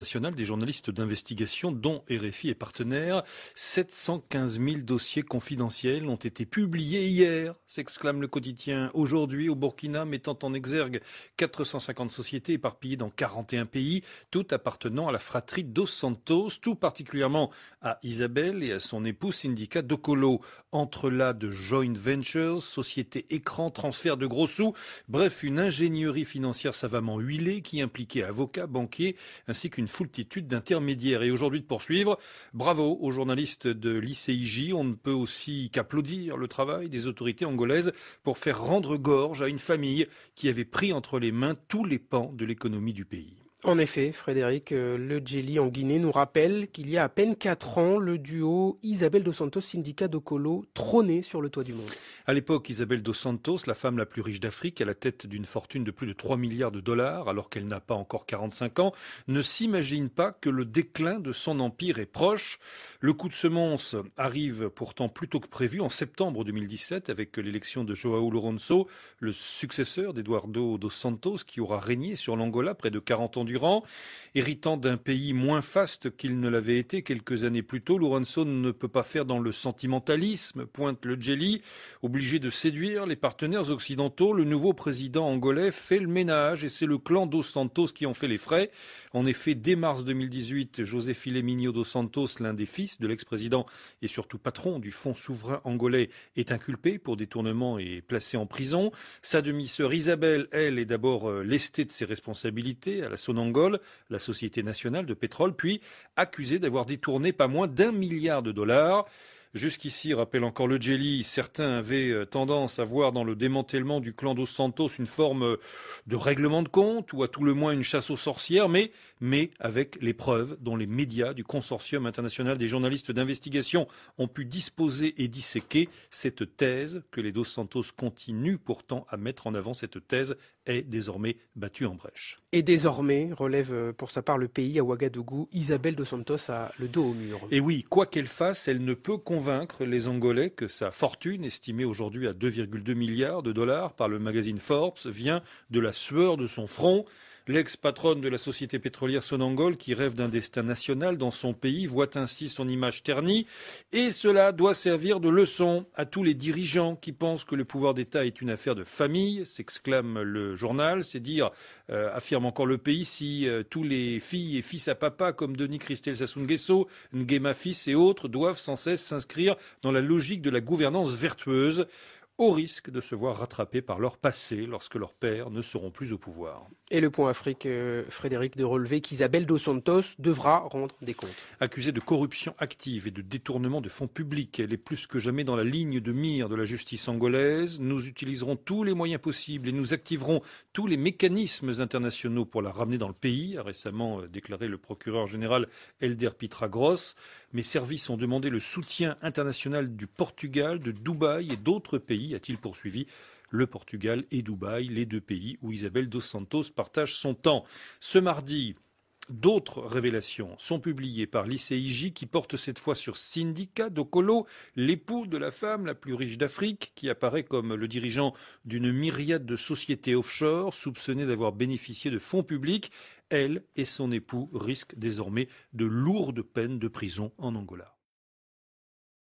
National des journalistes d'investigation dont RFI est partenaire. 715 000 dossiers confidentiels ont été publiés hier, s'exclame le quotidien aujourd'hui au Burkina, mettant en exergue 450 sociétés éparpillées dans 41 pays, toutes appartenant à la fratrie Dos Santos, tout particulièrement à Isabelle et à son époux Syndicat Dokolo. Entrelacs de joint ventures, sociétés écran, transfert de gros sous, bref une ingénierie financière savamment huilée qui impliquait avocats, banquiers ainsi qu'une foultitude d'intermédiaires. Et aujourd'hui de poursuivre, bravo aux journalistes de l'ICIJ, on ne peut aussi qu'applaudir le travail des autorités angolaises pour faire rendre gorge à une famille qui avait pris entre les mains tous les pans de l'économie du pays. En effet, Frédéric, le Djeli en Guinée nous rappelle qu'il y a à peine 4 ans, le duo Isabelle Dos Santos, Syndicat Dokolo, trônait sur le toit du monde. À l'époque, Isabelle Dos Santos, la femme la plus riche d'Afrique, à la tête d'une fortune de plus de 3 milliards de dollars, alors qu'elle n'a pas encore 45 ans, ne s'imagine pas que le déclin de son empire est proche. Le coup de semonce arrive pourtant plus tôt que prévu en septembre 2017 avec l'élection de João Lourenço, le successeur d'Eduardo Dos Santos, qui aura régné sur l'Angola près de 40 ans durant. Héritant d'un pays moins faste qu'il ne l'avait été quelques années plus tôt, Lourenço ne peut pas faire dans le sentimentalisme, pointe le Djeli. Obligé de séduire les partenaires occidentaux, le nouveau président angolais fait le ménage et c'est le clan Dos Santos qui en fait les frais. En effet, dès mars 2018, José Filemínio Dos Santos, l'un des fils de l'ex-président et surtout patron du fonds souverain angolais, est inculpé pour détournement et placé en prison. Sa demi-sœur Isabelle, elle, est d'abord lestée de ses responsabilités à la Sonangol, la société nationale de pétrole, puis accusée d'avoir détourné pas moins d'1 milliard de dollars. Jusqu'ici, rappelle encore le Djeli, certains avaient tendance à voir dans le démantèlement du clan Dos Santos une forme de règlement de compte ou à tout le moins une chasse aux sorcières, mais avec les preuves dont les médias du Consortium international des journalistes d'investigation ont pu disposer et disséquer cette thèse que les Dos Santos continuent pourtant à mettre en avant. Cette thèse est désormais battue en brèche. Et désormais, relève pour sa part le pays à Ouagadougou, Isabelle Dos Santos a le dos au mur. Et oui, quoi qu'elle fasse, elle ne peut convaincre les Angolais que sa fortune, estimée aujourd'hui à 2,2 milliards de dollars par le magazine Forbes, vient de la sueur de son front. L'ex-patronne de la société pétrolière Sonangol, qui rêve d'un destin national dans son pays, voit ainsi son image ternie. Et cela doit servir de leçon à tous les dirigeants qui pensent que le pouvoir d'État est une affaire de famille, s'exclame le journal. C'est dire, affirme encore le pays, si tous les filles et fils à papa comme Denis Christel Sassou Nguesso, Nguema Fils et autres doivent sans cesse s'inscrire dans la logique de la gouvernance vertueuse, au risque de se voir rattrapés par leur passé lorsque leurs pères ne seront plus au pouvoir. Et le point Afrique, Frédéric, de relever qu'Isabelle Dos Santos devra rendre des comptes. Accusée de corruption active et de détournement de fonds publics, elle est plus que jamais dans la ligne de mire de la justice angolaise. Nous utiliserons tous les moyens possibles et nous activerons tous les mécanismes internationaux pour la ramener dans le pays, a récemment déclaré le procureur général Helder Pitra Gross. Mes services ont demandé le soutien international du Portugal, de Dubaï et d'autres pays, a-t-il poursuivi. Le Portugal et Dubaï, les deux pays où Isabelle Dos Santos partage son temps. Ce mardi, d'autres révélations sont publiées par l'ICIJ qui porte cette fois sur Syndicat Dokolo, l'époux de la femme la plus riche d'Afrique, qui apparaît comme le dirigeant d'une myriade de sociétés offshore soupçonnées d'avoir bénéficié de fonds publics. Elle et son époux risquent désormais de lourdes peines de prison en Angola.